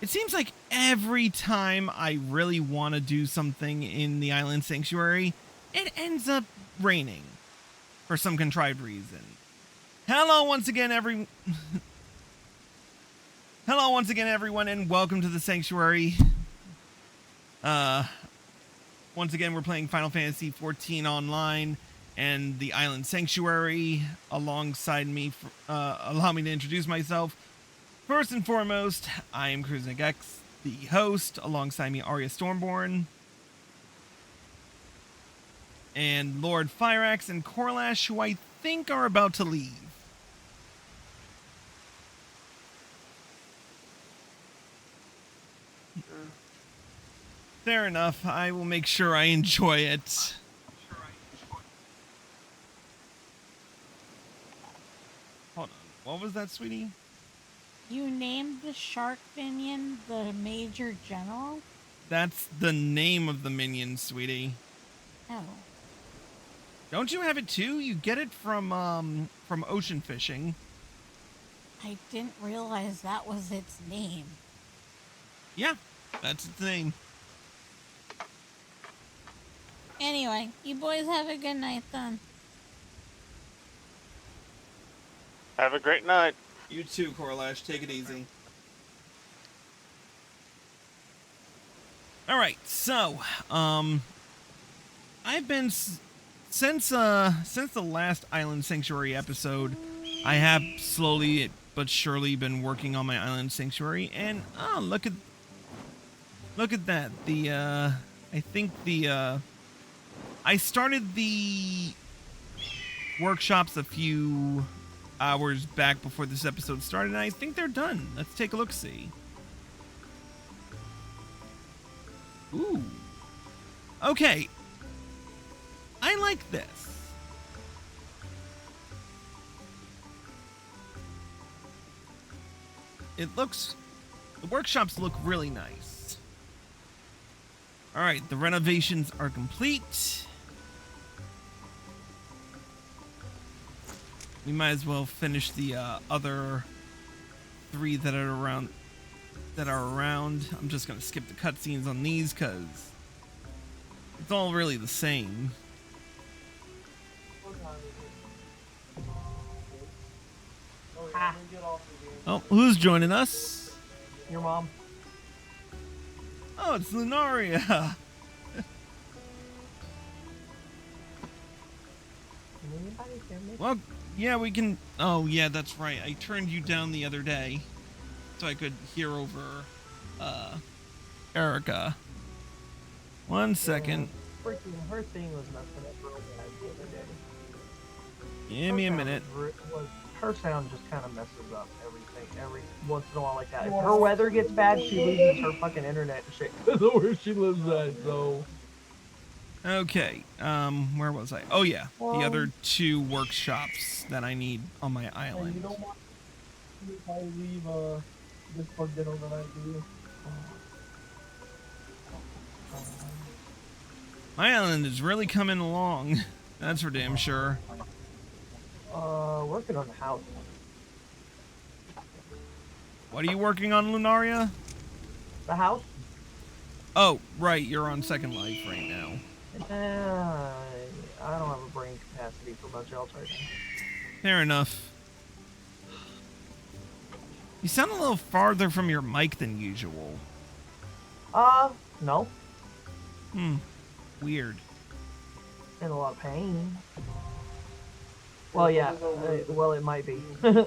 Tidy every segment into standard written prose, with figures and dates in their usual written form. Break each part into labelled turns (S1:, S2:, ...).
S1: It seems like every time I really want to do something in the island sanctuary, it ends up raining for some contrived reason. Hello once again, Hello once again, everyone, and welcome to the sanctuary. Once again, we're playing Final Fantasy XIV Online and the Island Sanctuary. Alongside me, allow me to introduce myself. First and foremost, I am Cruznik X, the host. Alongside me, Arya Stormborn, and Lord Fyrax and Corlash, who I think are about to leave. Fair enough. I will make sure I enjoy it. Hold on. What was that, sweetie?
S2: You named the shark minion the Major General?
S1: That's the name of the minion, sweetie.
S2: Oh.
S1: Don't you have it too? You get it from ocean fishing.
S2: I didn't realize that was its name.
S1: Yeah, that's its name.
S2: Anyway, you boys have a good night then.
S3: Have a great night.
S1: You too, Corlash. Take it easy. All right, so I've been since the last Island Sanctuary episode, I have slowly but surely been working on my Island Sanctuary, and look at that. I started the workshops a few hours back before this episode started, and I think they're done. Let's take a look-see. Ooh. Okay. I like this. The workshops look really nice. Alright, the renovations are complete. We might as well finish the other three that are around. I'm just gonna skip the cutscenes on these because it's all really the same. Oh, who's joining us?
S4: Your mom.
S1: Oh, it's Lunaria. Well, yeah, we can. Oh, yeah, that's right. I turned you down the other day so I could hear over Erica. 1 second.
S4: Freaking her thing was messing up real bad the other day.
S1: Give me a minute.
S4: Her sound just kind of messes up everything every once in a while like that. If her weather gets bad, she loses her fucking internet and shit because of where she lives at, so.
S1: Okay, where was I? Oh yeah, the other two workshops that I need on my island.
S4: You don't want to probably leave this plugged in overnight, do you?
S1: My island is really coming along. That's for damn sure.
S4: Working on the house.
S1: What are you working on, Lunaria?
S4: The house?
S1: Oh, right, you're on Second Life right now.
S4: I don't have a brain capacity for much else right now.
S1: Fair enough. You sound a little farther from your mic than usual.
S4: No.
S1: Weird.
S4: In a lot of pain. Well, yeah. Well, it might be. What'd
S1: you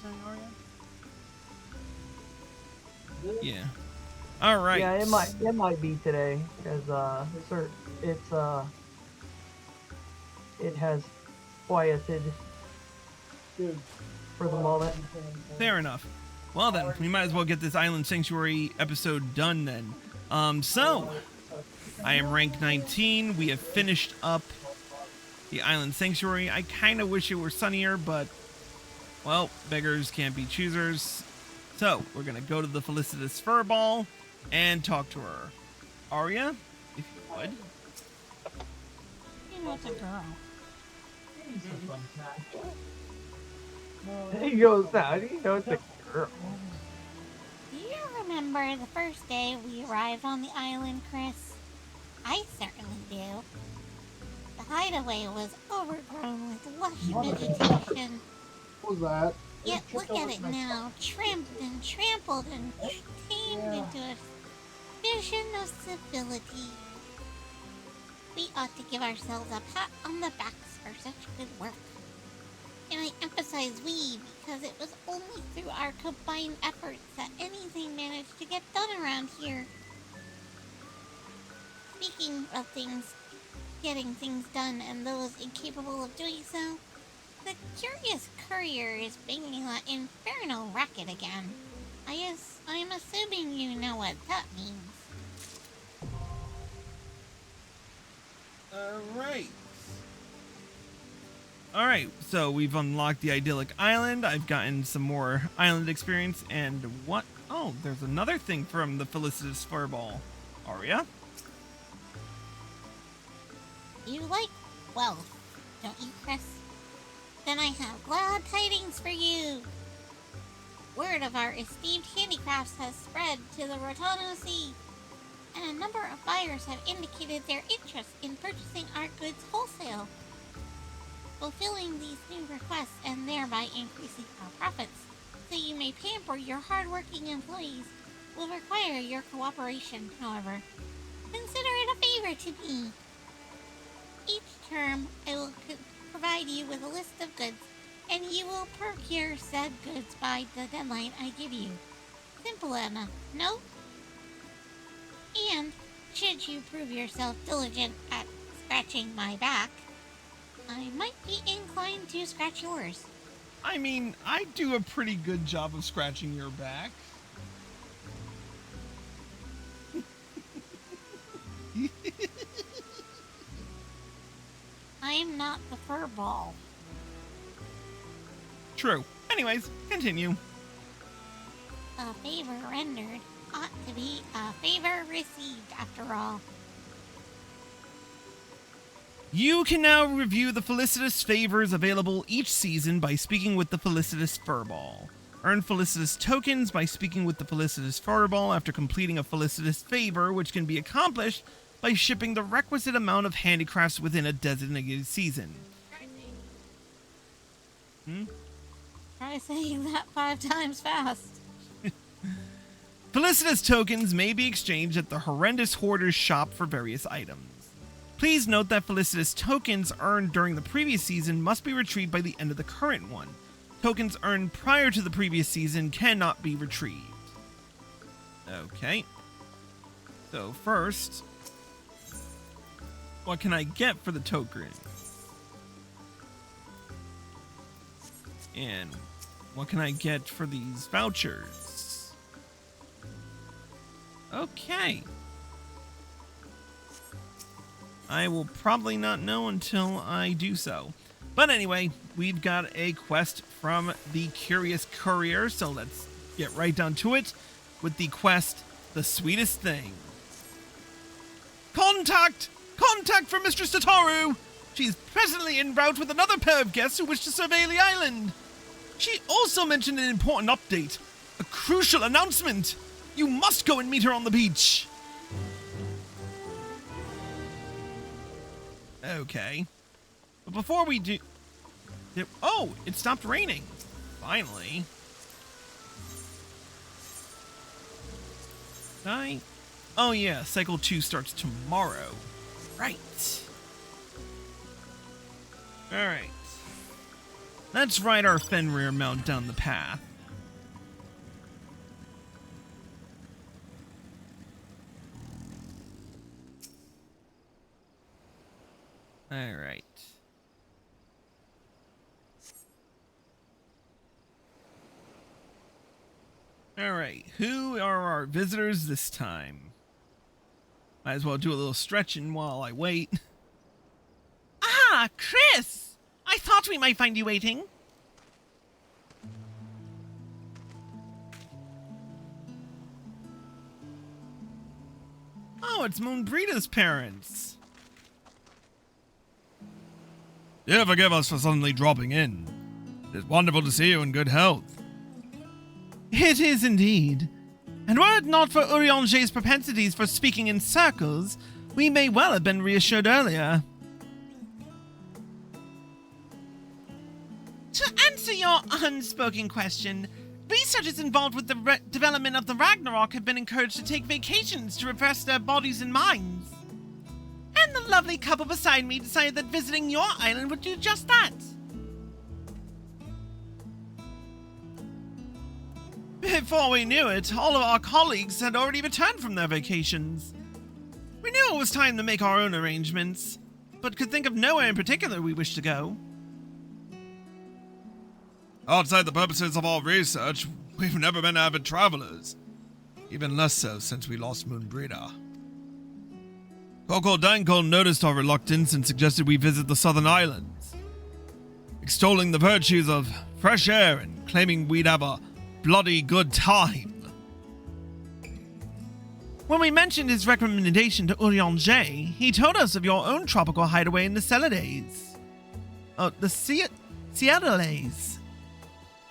S1: say, Arya? Yeah. All right.
S4: Yeah, it might be today because it has quieted for the moment.
S1: Fair enough. Well then, we might as well get this Island Sanctuary episode done then. So I am rank 19. We have finished up the Island Sanctuary. I kind of wish it were sunnier, but well, beggars can't be choosers. So we're gonna go to the Felicitous Furball and talk to her. Arya, if you would.
S2: You know it's a girl.
S4: He goes, how do you know it's a girl?
S2: Do you remember the first day we arrived on the island, Chris? I certainly do. The hideaway was overgrown with lush vegetation.
S5: What was that?
S2: Yet look at it now, trimmed and trampled and tamed into a vision of civility. We ought to give ourselves a pat on the backs for such good work. And I emphasize we because it was only through our combined efforts that anything managed to get done around here. Speaking of getting things done and those incapable of doing so, the curious courier is bringing that infernal racket again. I'm assuming you know what that means.
S1: Alright, so we've unlocked the idyllic island. I've gotten some more island experience, and what? Oh, there's another thing from the felicitous furball. Aria?
S2: You like wealth, don't you, Chris? Then I have glad tidings for you. Word of our esteemed handicrafts has spread to the Rotano Sea, and a number of buyers have indicated their interest in purchasing our goods wholesale. Fulfilling these new requests and thereby increasing our profits, so you may pamper your hard-working employees, will require your cooperation, however. Consider it a favor to me. Each term, I will provide you with a list of goods, and you will procure said goods by the deadline I give you. Simple enough, no? And, should you prove yourself diligent at scratching my back, I might be inclined to scratch yours.
S1: I mean, I do a pretty good job of scratching your back.
S2: I'm not the furball.
S1: True. Anyways, continue.
S2: A favor rendered ought to be a favor received, after all.
S1: You can now review the felicitous favors available each season by speaking with the felicitous furball. Earn felicitous tokens by speaking with the felicitous furball after completing a felicitous favor, which can be accomplished by shipping the requisite amount of handicrafts within a designated season.
S2: Try saying that 5 times fast.
S1: Felicitous tokens may be exchanged at the Horrendous Hoarder's shop for various items. Please note that felicitous tokens earned during the previous season must be retrieved by the end of the current one. Tokens earned prior to the previous season cannot be retrieved. Okay. So first, what can I get for the token? And what can I get for these vouchers? Okay. I will probably not know until I do so. But anyway, we've got a quest from the Curious Courier, so let's get right down to it with the quest, The Sweetest Thing. Contact! Contact from Mistress Tataru! She's presently en route with another pair of guests who wish to survey the island. She also mentioned an important update, a crucial announcement. You must go and meet her on the beach. Okay. But before we do... Oh, it stopped raining. Finally. Oh yeah, Cycle 2 starts tomorrow. Right. Alright. Let's ride our Fenrir mount down the path. Alright. Alright, who are our visitors this time? Might as well do a little stretching while I wait. Ah, Chris! I thought we might find you waiting. Oh, it's Moonbreeda's parents. Do forgive us for suddenly dropping in. It is wonderful to see you in good health. It is indeed. And were it not for Urianger's propensities for speaking in circles, we may well have been reassured earlier. To answer your unspoken question, researchers involved with the development of the Ragnarok have been encouraged to take vacations to refresh their bodies and minds. And the lovely couple beside me decided that visiting your island would do just that. Before we knew it, all of our colleagues had already returned from their vacations. We knew it was time to make our own arrangements, but could think of nowhere in particular we wished to go.
S5: Outside the purposes of our research, we've never been avid travelers. Even less so since we lost Moonbreeder.
S1: Coco Danko noticed our reluctance and suggested we visit the southern islands, extolling the virtues of fresh air and claiming we'd have a bloody good time. When we mentioned his recommendation to Urianger, he told us of your own tropical hideaway in the Celades. Oh, the Sierrales.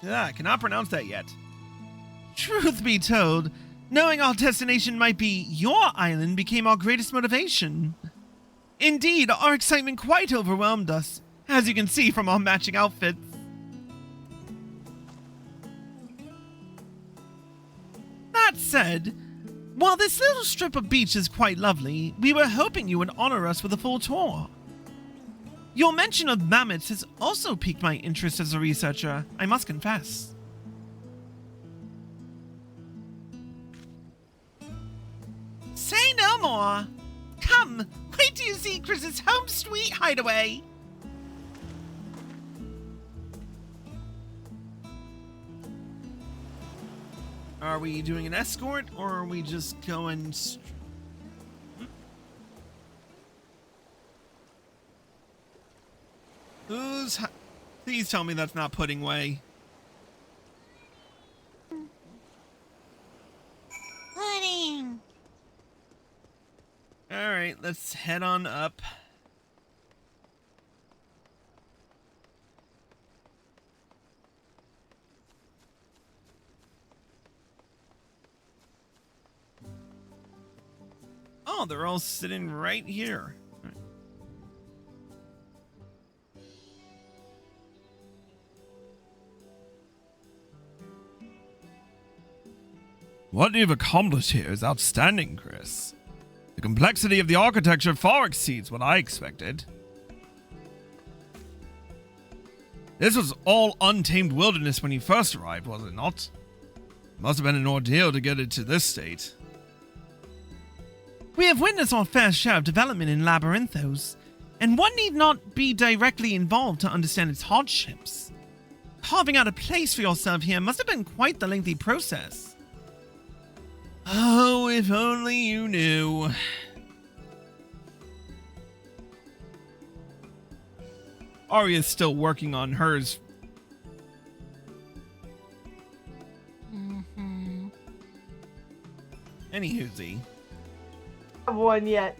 S1: I cannot pronounce that yet. Truth be told, knowing our destination might be your island became our greatest motivation. Indeed, our excitement quite overwhelmed us, as you can see from our matching outfits. That said, while this little strip of beach is quite lovely, we were hoping you would honor us with a full tour. Your mention of mammoths has also piqued my interest as a researcher, I must confess. Say no more. Come, wait till you see Chris's home sweet hideaway. Are we doing an escort, or are we just going Please tell me that's not Pudding Way.
S2: Pudding!
S1: Alright, let's head on up. Oh, they're all sitting right here.
S5: What you've accomplished here is outstanding, Chris. The complexity of the architecture far exceeds what I expected. This was all untamed wilderness when you first arrived, was it not? It must have been an ordeal to get it to this state.
S1: We have witnessed our fair share of development in Labyrinthos, and one need not be directly involved to understand its hardships. Carving out a place for yourself here must have been quite the lengthy process. Oh, if only you knew. Arya's still working on hers. Anywhoosie.
S4: Have one yet.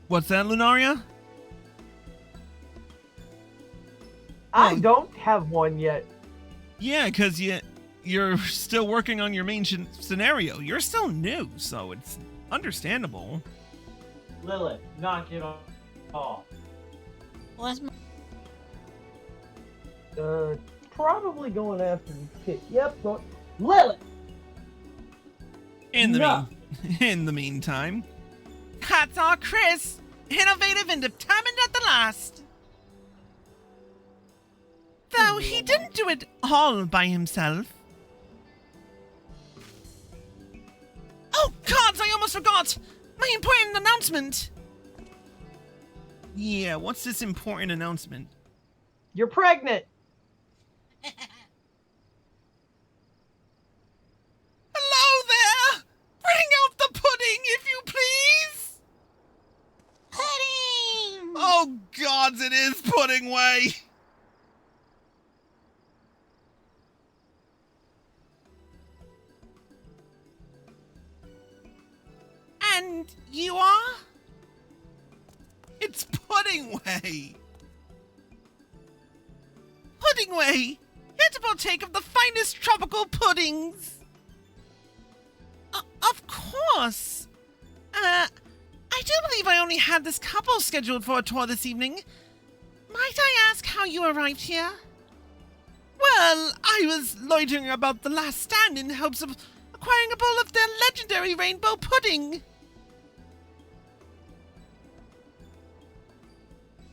S1: What's that, Lunaria?
S4: I don't have one yet.
S1: Yeah, because you're still working on your main scenario. You're still new, so it's understandable.
S4: Lilith, knock it off.
S2: What's my...
S4: Probably going after the kid. Yep, Lilith!
S1: In the meantime, that's our Chris, innovative and determined at the last. Though he didn't do it all by himself. Oh gods, I almost forgot! My important announcement! Yeah, what's this important announcement?
S4: You're pregnant!
S1: Hello there! Bring out the pudding, if you please!
S2: Pudding!
S1: Oh gods, it is Pudding Way! And you are? It's Pudding Way! Pudding Way! Here to partake of the finest tropical puddings! of course. I do believe I only had this couple scheduled for a tour this evening. Might I ask how you arrived here? Well, I was loitering about the last stand in hopes of acquiring a bowl of their legendary rainbow pudding.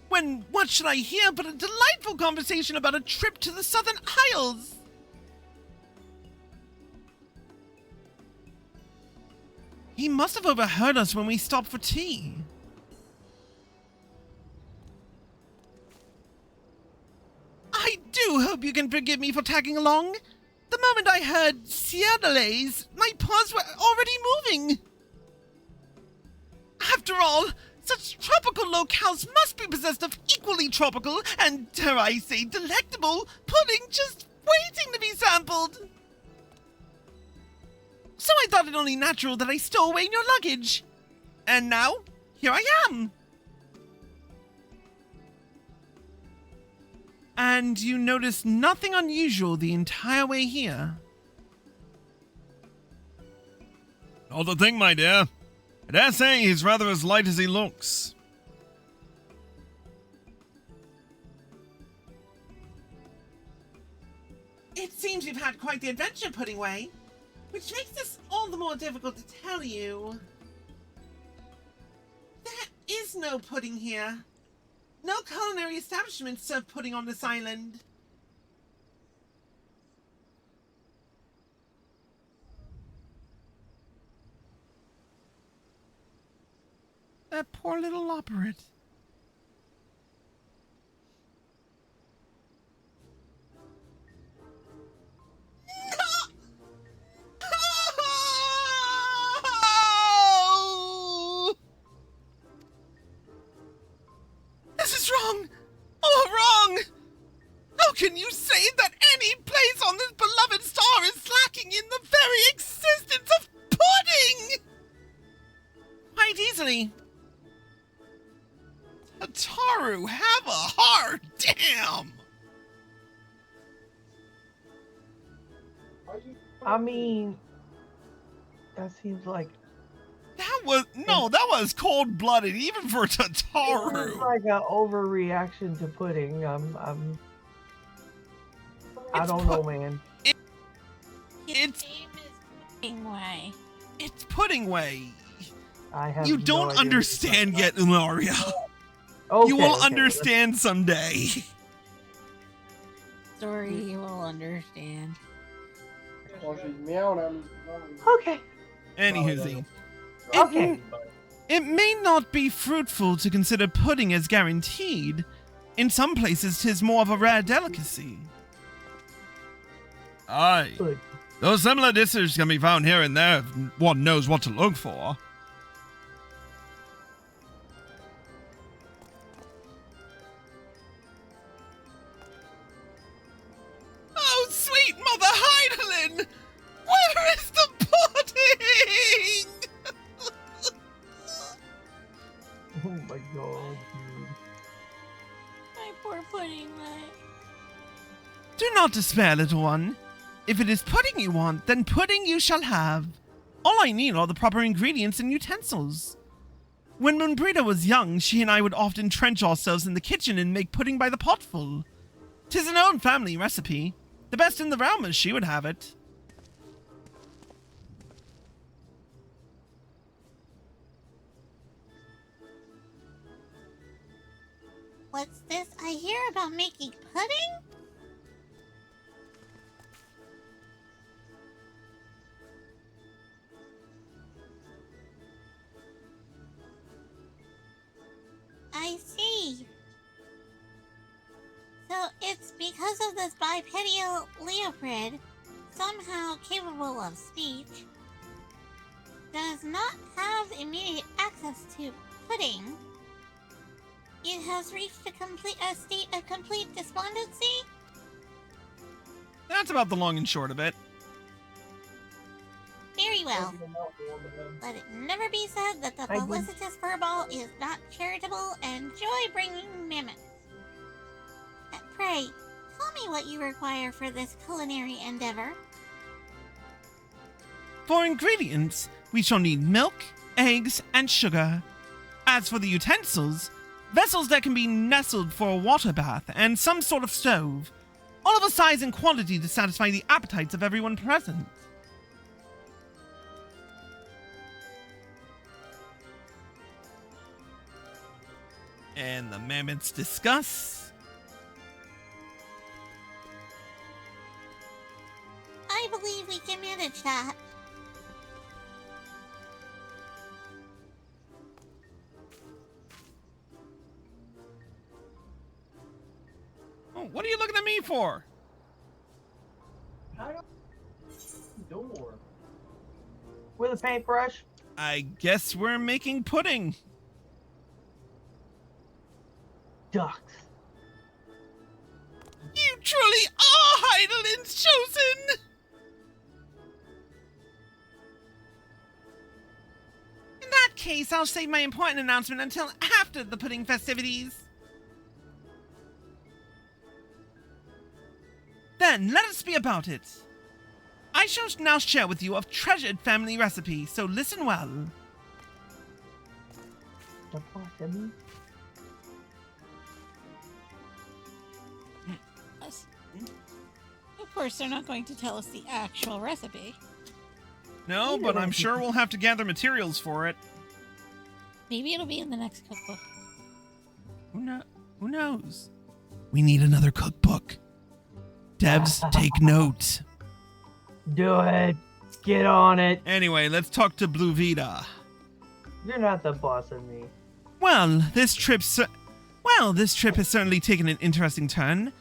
S1: When what should I hear but a delightful conversation about a trip to the Southern Isles? He must have overheard us when we stopped for tea. I do hope you can forgive me for tagging along. The moment I heard Cierdales, my paws were already moving. After all, such tropical locales must be possessed of equally tropical and, dare I say, delectable pudding just waiting to be sampled. So I thought it only natural that I stow away in your luggage. And now, here I am. And you noticed nothing unusual the entire way here?
S5: Not a thing, my dear. I dare say he's rather as light as he looks.
S1: It seems you've had quite the adventure, Pudding Way, which makes this all the more difficult to tell you. There is no pudding here. No culinary establishments serve pudding on this island. That poor little operate. No! This is wrong! All wrong! How can you say that any place on this beloved star is lacking in the very existence of pudding? Quite easily. Ataru, have a heart! Damn!
S4: I mean, that seems like
S1: That was cold-blooded, even for Tataru.
S4: it's like an overreaction to pudding. I don't know, man.
S1: It's
S2: Name is Pudding Way.
S1: it's Pudding Way.
S4: I have.
S1: You
S4: no
S1: don't
S4: idea.
S1: understand yet, Mario.
S4: Okay,
S1: You will
S4: okay.
S1: understand someday.
S2: Story you will understand.
S4: Okay.
S1: Anywho,
S4: Okay.
S1: it may not be fruitful to consider pudding as guaranteed. In some places, 'tis more of a rare delicacy.
S5: Aye.
S4: Good.
S5: Though similar dishes can be found here and there if one knows what to look for.
S1: Oh, sweet Mother Heidelin! Where is the pudding?
S4: Oh my god, dude.
S2: My poor Pudding Way.
S1: Do not despair, little one. If it is pudding you want, then pudding you shall have. All I need are the proper ingredients and utensils. When Moonbrita was young, she and I would often trench ourselves in the kitchen and make pudding by the potful. 'Tis an old family recipe. The best in the realm as she would have it.
S2: What's this I hear about making pudding? I see. So it's because of this bipedal leopard, somehow capable of speech, does not have immediate access to pudding. It has reached a state of complete despondency?
S1: That's about the long and short of it.
S2: Very well. Let it never be said that the
S4: I would-
S2: felicitous furball is not charitable and joy-bringing mammoth. Pray, tell me what you require for this culinary endeavor.
S1: For ingredients, we shall need milk, eggs, and sugar. As for the utensils, vessels that can be nestled for a water bath and some sort of stove, all of a size and quantity to satisfy the appetites of everyone present. And the mammoths discuss.
S2: I believe we can manage that.
S1: Oh, what are you looking at me for?
S4: I don't. Door. With a paintbrush.
S1: I guess we're making pudding.
S4: Ducks.
S1: You truly are Heidelin's chosen! In that case, I'll save my important announcement until after the pudding festivities. Then, let us be about it. I shall now share with you a treasured family recipe, so listen well.
S2: Of course, they're not going to tell us the actual recipe.
S1: No, but I'm sure we'll have to gather materials for it.
S2: Maybe it'll be in the next cookbook.
S1: Who knows? We need another cookbook. Devs, take note.
S4: Do it. Get on it.
S1: Anyway, let's talk to Blue Vita.
S4: You're not the boss of me.
S1: Well, this trip has certainly taken an interesting turn,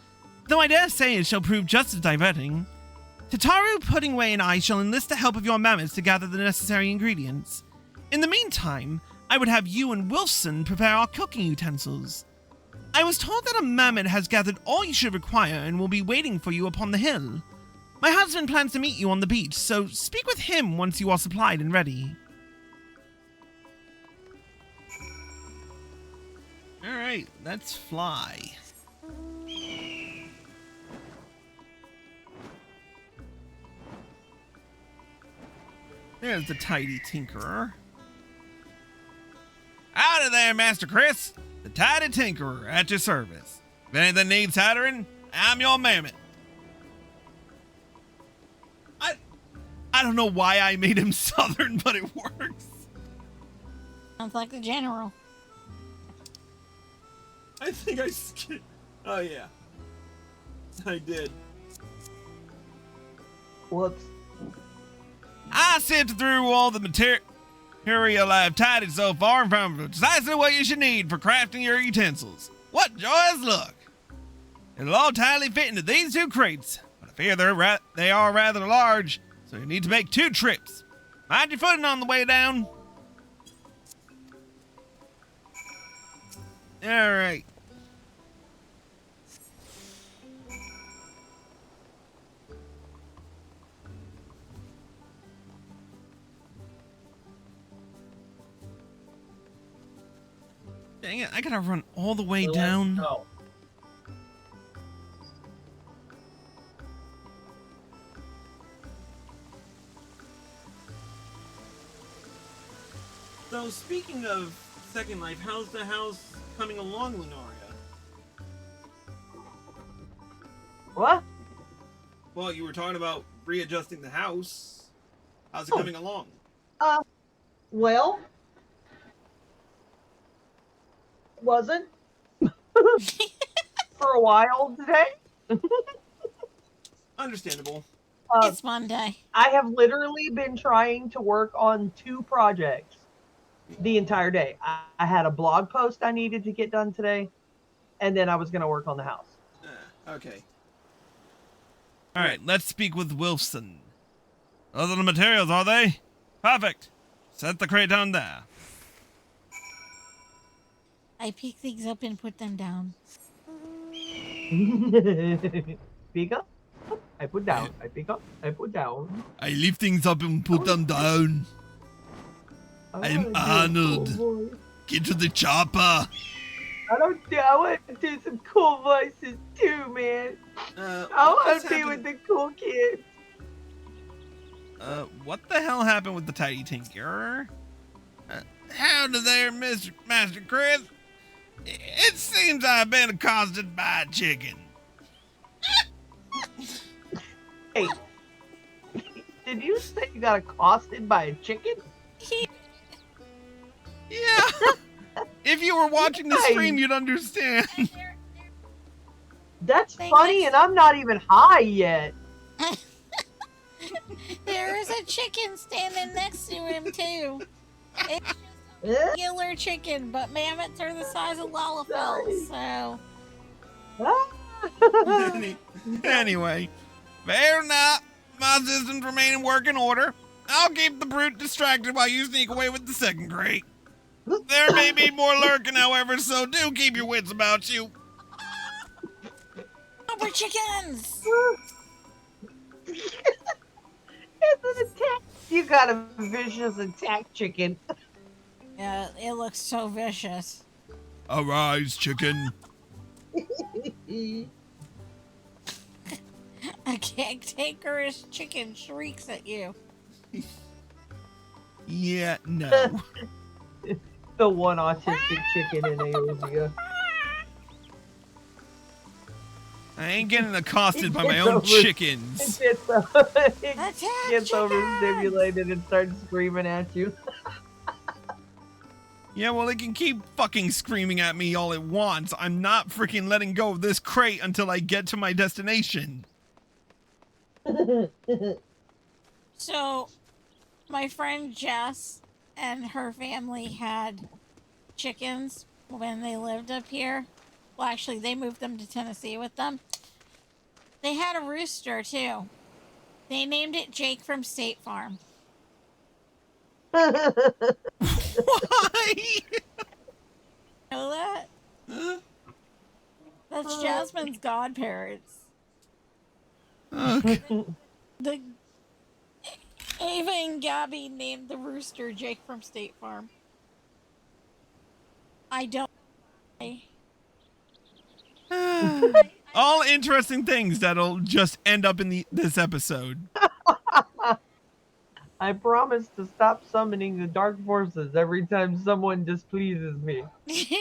S1: though I dare say it shall prove just as diverting. Tataru, Puddingway, and I shall enlist the help of your mammoths to gather the necessary ingredients. In the meantime, I would have you and Wilson prepare our cooking utensils. I was told that a mammoth has gathered all you should require and will be waiting for you upon the hill. My husband plans to meet you on the beach, so speak with him once you are supplied and ready. Alright, let's fly. There's the tidy tinkerer. Howdy there, Master Chris. The tidy tinkerer at your service. If anything needs tidying, I'm your mammoth. I don't know why I made him southern, but it works.
S2: Sounds like the general.
S1: I think I skipped. Oh, yeah. I did.
S4: Whoops.
S1: I sifted through all the material I've tidied so far and found precisely what you should need for crafting your utensils. What joyous luck! It'll all tightly fit into these two crates, but I fear they are rather large, so you need to make 2 trips. Mind your footing on the way down. Alright. Dang it, I gotta run all the way down.
S4: No.
S1: So, speaking of Second Life, how's the house coming along, Lunaria?
S4: What?
S1: Well, you were talking about readjusting the house. How's it coming along?
S4: Well, wasn't for a while today.
S1: Understandable.
S2: It's Monday.
S4: I have literally been trying to work on 2 projects the entire day. I had a blog post I needed to get done today, and then I was going to work on the house.
S1: Okay. Alright, let's speak with Wilson. Those are the materials, are they? Perfect. Set the crate down there.
S2: I pick things up and put them down.
S4: Pick up, I put down. I pick up, I put down.
S1: I lift things up and put them down. I'm Arnold. Get to the chopper.
S4: I want to do some cool voices too, man. I want to be with the cool kids.
S1: What the hell happened with the Tidy Tinker?
S5: Howdy there, Master Chris. It seems I've been accosted by a chicken.
S4: Hey, did you say you got accosted by a chicken?
S1: Yeah. If you were watching the stream, you'd understand.
S4: That's funny, and I'm not even high yet.
S2: There is a chicken standing next to him too. It's just a regular chicken, but mammoths are the size of lollipops, so.
S1: Anyway,
S5: Fair enough. My systems remain in working order. I'll keep the brute distracted while you sneak away with the second crate. There may be more lurking, however, so do keep your wits about you.
S2: Super chickens!
S4: It's an attack. You got a vicious attack chicken.
S2: Yeah, it looks so vicious.
S5: Arise, chicken.
S2: A cantankerous chicken shrieks at you.
S1: yeah, no.
S4: The one autistic chicken in Aosia.
S1: I ain't getting accosted by my
S4: It's
S1: own
S4: over.
S1: chickens.
S4: It
S2: Attack
S4: gets
S2: chicken!
S4: overstimulated and starts screaming at you.
S1: Yeah, well, it can keep fucking screaming at me all it wants. I'm not freaking letting go of this crate until I get to my destination.
S2: So, my friend Jess and her family had chickens when they lived up here. Well, actually, they moved them to Tennessee with them. They had a rooster, too. They named it Jake from State Farm.
S1: Why?
S2: Know that? That's Jasmine's godparents.
S1: Okay.
S2: The Ava and Gabby named the rooster Jake from State Farm. I don't.
S1: All interesting things that'll just end up in this episode.
S4: I promise to stop summoning the dark forces every time someone displeases me.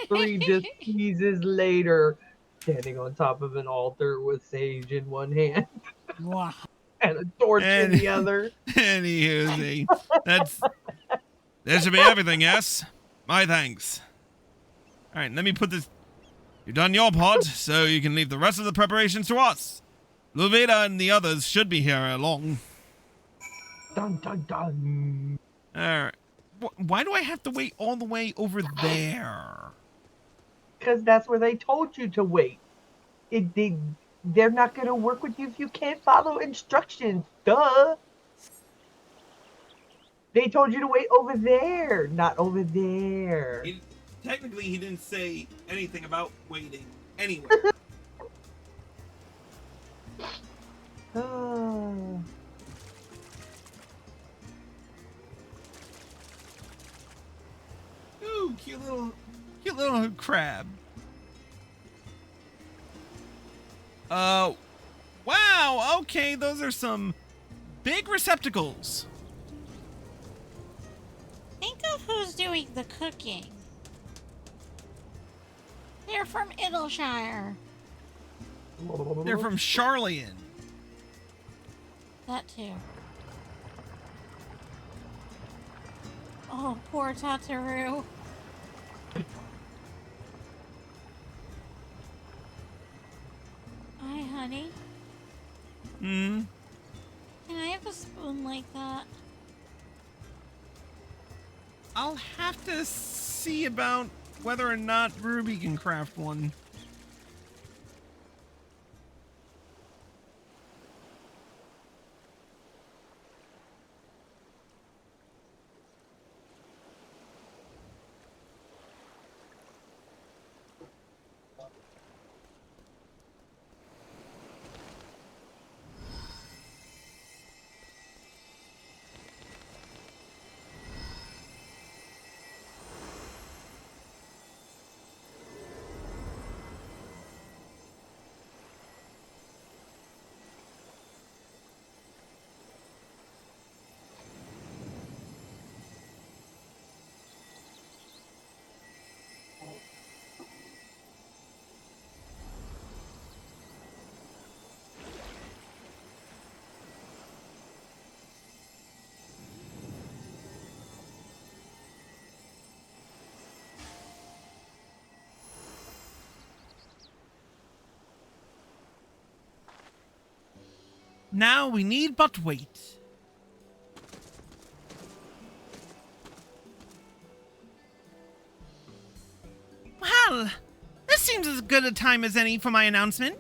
S4: 3 displeases later, standing on top of an altar with sage in one hand
S2: Wow.
S4: and a torch in the other.
S1: Anywho, that should be everything, yes? My thanks. Alright, let me put this... You've done your part, so you can leave the rest of the preparations to us. Luvita and the others should be here long.
S4: Dun dun dun.
S1: Alright. Why do I have to wait all the way over there?
S4: Because that's where they told you to wait. They're not going to work with you if you can't follow instructions. Duh. They told you to wait over there, not over there.
S1: Technically, he didn't say anything about waiting. Anyway.
S4: Oh.
S1: Ooh, cute little crab. Wow, okay, those are some big receptacles.
S2: Think of who's doing the cooking. They're from Idleshire.
S1: They're from Charlian.
S2: That too. Oh, poor Tataru. Hi, honey.
S1: Hmm.
S2: Can I have a spoon like that?
S1: I'll have to see about whether or not Ruby can craft one. Now we need but wait. Well, this seems as good a time as any for my announcement.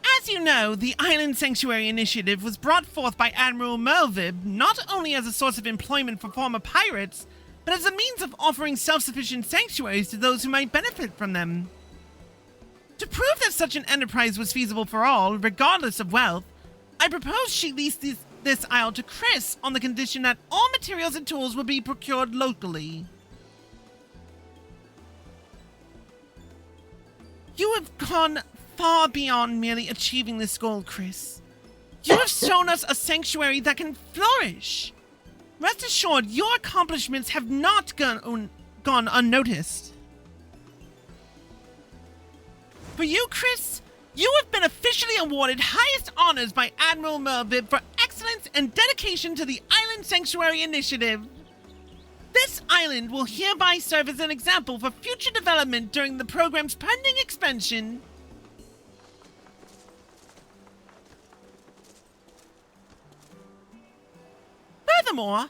S1: As you know, the Island Sanctuary Initiative was brought forth by Admiral Melvib not only as a source of employment for former pirates, but as a means of offering self-sufficient sanctuaries to those who might benefit from them. To prove that such an enterprise was feasible for all, regardless of wealth, I propose she lease this isle to Chris on the condition that all materials and tools will be procured locally. You have gone far beyond merely achieving this goal, Chris. You have shown us a sanctuary that can flourish. Rest assured, your accomplishments have not gone unnoticed. For you, Chris, you have been officially awarded highest honors by Admiral Melvib for excellence and dedication to the Island Sanctuary Initiative. This island will hereby serve as an example for future development during the program's pending expansion. Furthermore,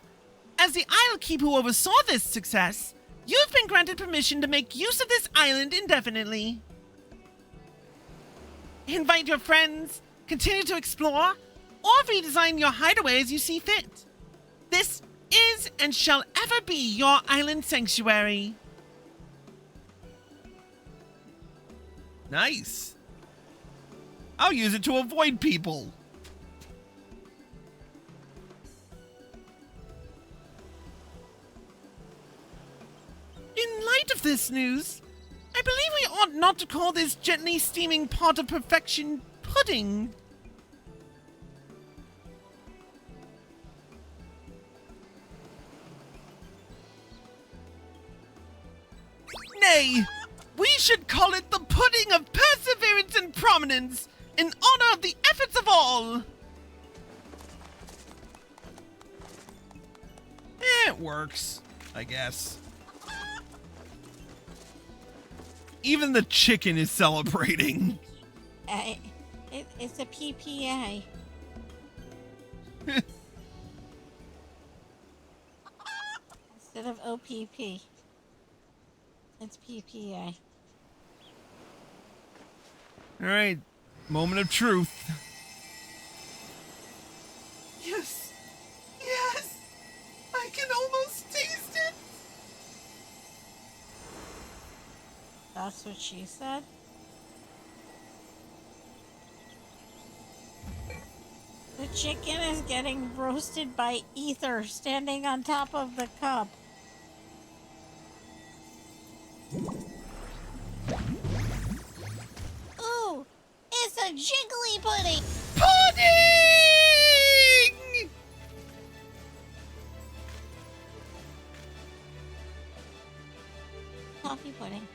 S1: as the Isle Keep who oversaw this success, you've been granted permission to make use of this island indefinitely. Invite your friends, continue to explore, or redesign your hideaway as you see fit. This is and shall ever be your island sanctuary.
S5: Nice. I'll use it to avoid people.
S1: In light of this news, I believe we ought not to call this gently steaming pot of perfection pudding. Nay, we should call it the pudding of perseverance and prominence, in honor of the efforts of all.
S5: It works, I guess. Even the chicken is celebrating.
S2: It's a PPA. Instead of OPP. It's PPA.
S5: All right, moment of truth.
S1: Yes, yes, I can almost taste it.
S2: That's what she said? The chicken is getting roasted by ether standing on top of the cup. Ooh, it's a jiggly pudding!
S5: Pudding!
S2: Toffee pudding.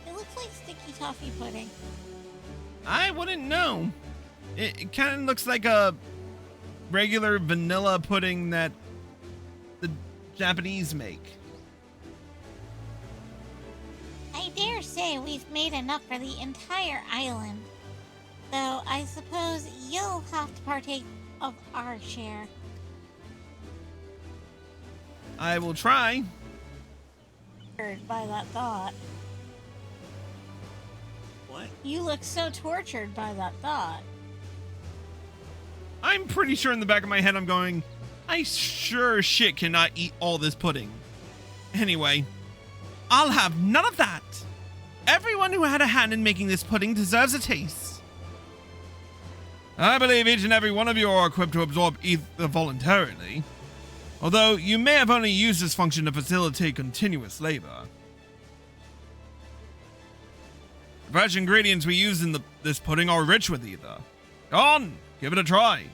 S2: It looks like sticky toffee pudding.
S5: I wouldn't know. It kind of looks like a regular vanilla pudding that the Japanese make.
S2: I dare say we've made enough for the entire island. Though I suppose you'll have to partake of our share.
S5: I will try.
S2: By that thought.
S5: What?
S2: You look so tortured by that thought.
S5: I'm pretty sure in the back of my head I'm going, I sure shit cannot eat all this pudding. Anyway,
S1: I'll have none of that. Everyone who had a hand in making this pudding deserves a taste.
S5: I believe each and every one of you are equipped to absorb ether voluntarily. Although you may have only used this function to facilitate continuous labor. The fresh ingredients we use in this pudding are rich with ether. Go on, give it a try.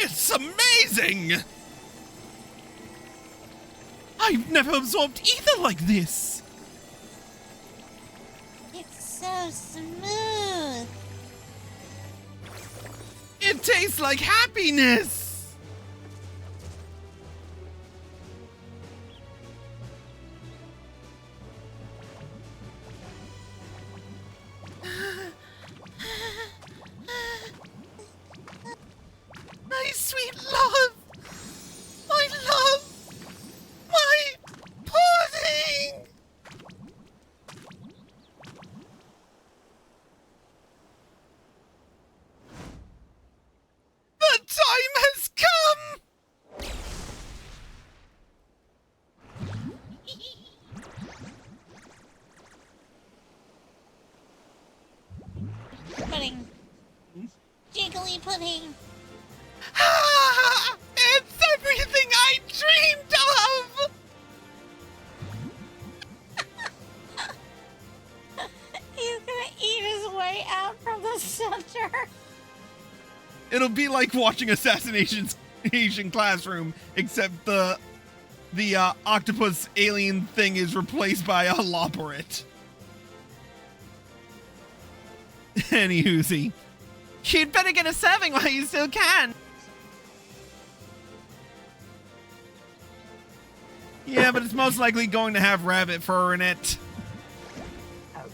S5: It's amazing! I've never absorbed ether like this!
S2: It's so smooth.
S5: It tastes like happiness! My sweet love! My love! My pudding! The time has come!
S2: Pudding. Jiggly pudding.
S5: Ah, it's everything I dreamed of!
S2: He's gonna eat his way out from the center.
S5: It'll be like watching Assassination Classroom, except the octopus alien thing is replaced by a loporit. Anywhoosie.
S1: You'd better get a serving while you still can.
S5: Yeah, but it's most likely going to have rabbit fur in it.
S4: Ouch.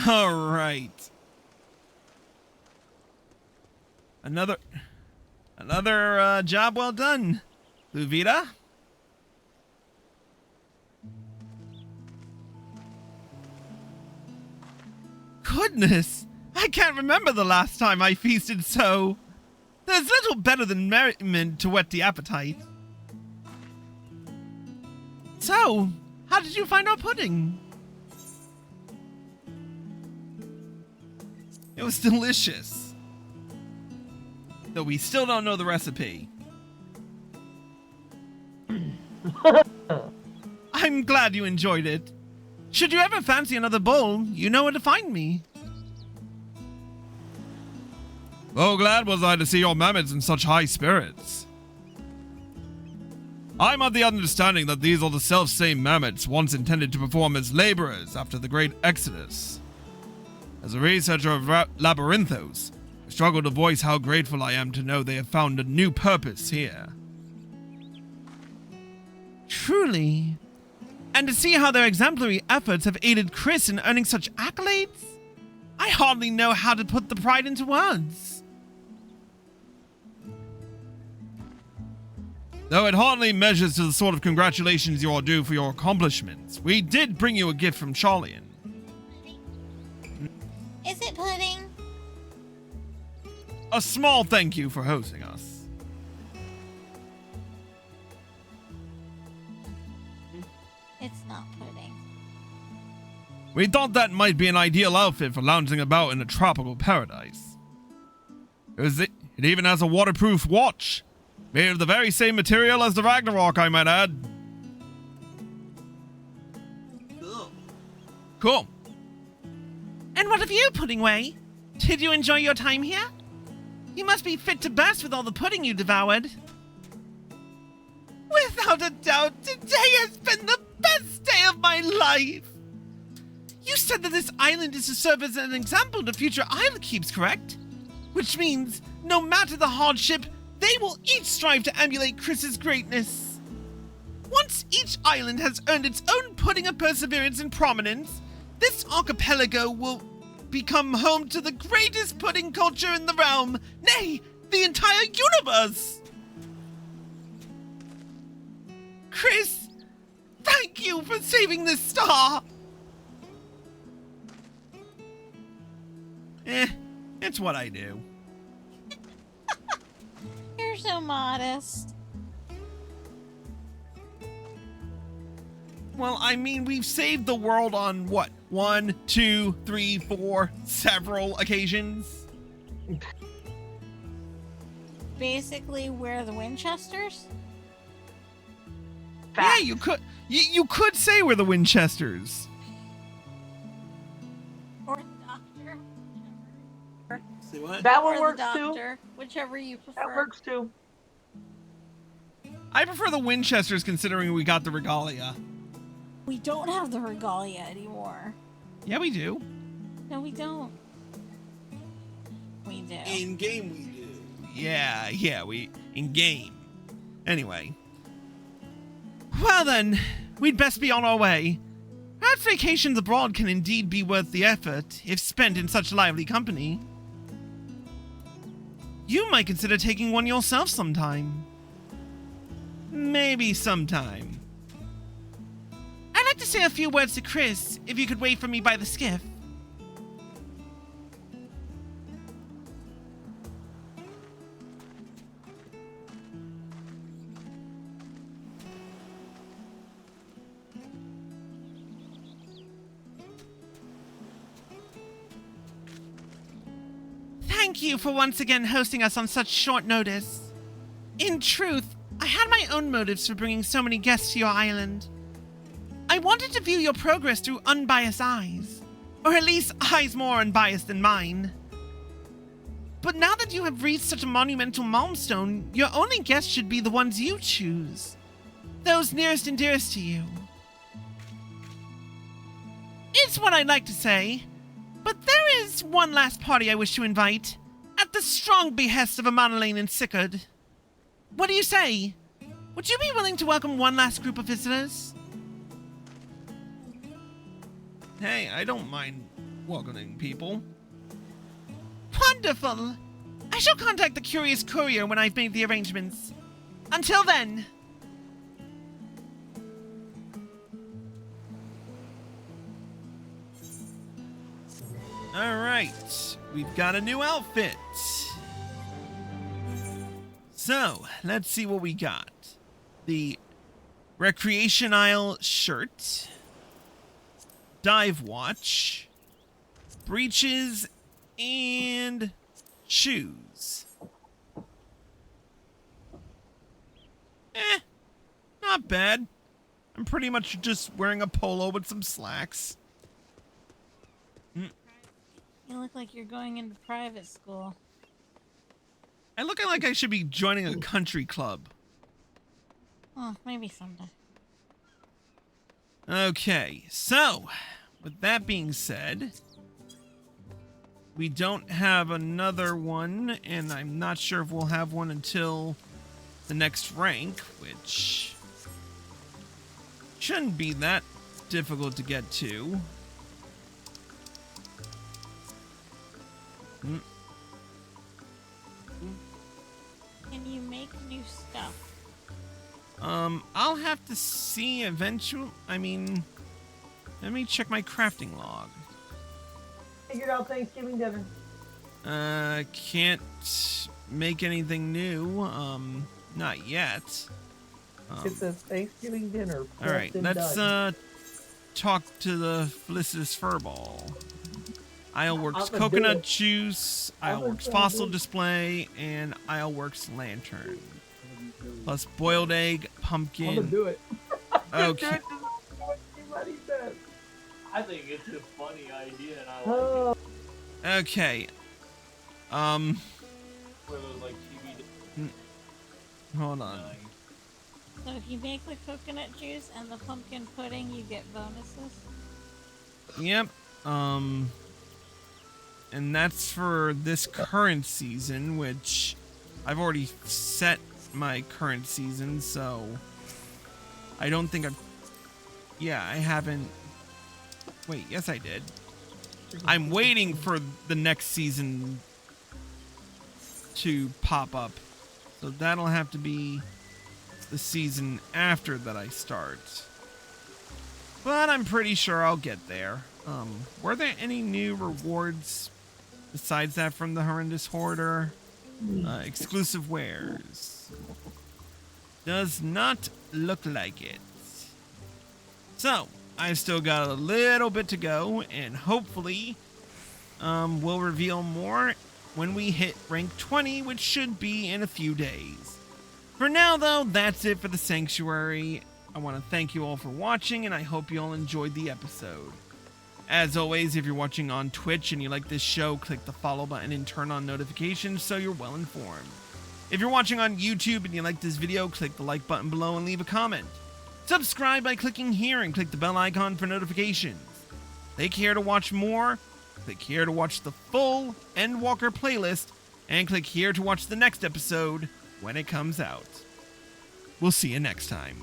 S5: All right. Another job well done, Luvita. Goodness, I can't remember the last time I feasted so. There's little better than merriment to whet the appetite. So, how did you find our pudding? It was delicious. Though we still don't know the recipe. I'm glad you enjoyed it. Should you ever fancy another bowl, you know where to find me. Oh, glad was I to see your mammoths in such high spirits. I'm of the understanding that these are the self-same mammoths once intended to perform as laborers after the great exodus. As a researcher of Labyrinthos, I struggle to voice how grateful I am to know they have found a new purpose here. Truly. And to see how their exemplary efforts have aided Chris in earning such accolades? I hardly know how to put the pride into words. Though it hardly measures to the sort of congratulations you are due for your accomplishments, we did bring you a gift from Charlian.
S2: Is it pudding?
S5: A small thank you for hosting us.
S2: It's not pudding.
S5: We thought that might be an ideal outfit for lounging about in a tropical paradise. It even has a waterproof watch, made of the very same material as the Ragnarok, I might add. Cool.
S1: And what of you, Puddingway? Did you enjoy your time here? You must be fit to burst with all the pudding you devoured. Without a doubt, today has been the best day of my life. You said that this island is to serve as an example to future island keeps, correct? Which means, no matter the hardship, they will each strive to emulate Chris's greatness. Once each island has earned its own pudding of perseverance and prominence, this archipelago will become home to the greatest pudding culture in the realm, nay, the entire universe. Chris, thank you for saving this star.
S5: It's what I do.
S2: You're so modest.
S5: Well, I mean, we've saved the world on what? 1, 2, 3, 4, several occasions.
S2: Basically, we're the Winchesters.
S5: Yeah, you could say we're the Winchesters.
S1: Say what?
S4: That
S2: Or
S4: one
S2: the
S4: works too.
S2: doctor, whichever you prefer.
S4: That works too.
S1: I prefer the Winchesters considering we got the regalia.
S2: We don't have the regalia anymore.
S1: Yeah, we do.
S2: No, we don't. We do.
S1: In game we do. Yeah, we in game. Anyway. Well then, we'd best be on our way. Perhaps vacations abroad can indeed be worth the effort, if spent in such lively company. You might consider taking one yourself sometime. Maybe sometime. I'd like to say a few words to Chris, if you could wait for me by the skiff. Thank you for once again hosting us on such short notice. In truth, I had my own motives for bringing so many guests to your island. I wanted to view your progress through unbiased eyes, or at least eyes more unbiased than mine. But now that you have reached such a monumental milestone, your only guests should be the ones you choose. Those nearest and dearest to you. It's what I'd like to say, but there is one last party I wish to invite, at the strong behest of Amanalaine and Sickard. What do you say? Would you be willing to welcome one last group of visitors? Hey, I don't mind welcoming people. Wonderful! I shall contact the curious courier when I've made the arrangements. Until then... Alright, we've got a new outfit. So, let's see what we got. The Recreation Isle shirt, dive watch, breeches, and shoes. Not bad. I'm pretty much just wearing a polo with some slacks.
S2: You look like you're going into private school.
S1: I look like I should be joining a country club.
S2: Oh, maybe someday.
S1: Okay, so, with that being said, we don't have another one, and I'm not sure if we'll have one until the next rank, which shouldn't be that difficult to get to.
S2: Can you make new stuff?
S1: I'll have to see eventually. I mean, let me check my crafting log.
S4: Figured out Thanksgiving dinner.
S1: Can't make anything new. Not yet.
S4: It says Thanksgiving dinner.
S1: All right, let's talk to the Felicitous Furball. Isleworks coconut juice, Isleworks fossil display, and Isleworks lantern. Plus boiled egg, pumpkin.
S4: I'm gonna do it.
S1: Okay.
S6: I think it's a funny idea, and I like it.
S1: Okay.
S6: One of those like TV.
S1: Hold on.
S2: So if you make the coconut juice and the pumpkin pudding, you get bonuses?
S1: Yep. And that's for this current season, which I've already set my current season, so I don't think I've... Yeah, I haven't... Wait, yes I did. I'm waiting for the next season to pop up. So that'll have to be the season after that I start. But I'm pretty sure I'll get there. Were there any new rewards besides that from the Horrendous Hoarder? Exclusive wares. Does not look like it. So, I've still got a little bit to go, and hopefully we'll reveal more when we hit rank 20, which should be in a few days. For now, though, that's it for the Sanctuary. I want to thank you all for watching, and I hope you all enjoyed the episode. As always, if you're watching on Twitch and you like this show, click the follow button and turn on notifications so you're well informed. If you're watching on YouTube and you like this video, click the like button below and leave a comment. Subscribe by clicking here and click the bell icon for notifications. Click here to watch more, click here to watch the full Endwalker playlist, and click here to watch the next episode when it comes out. We'll see you next time.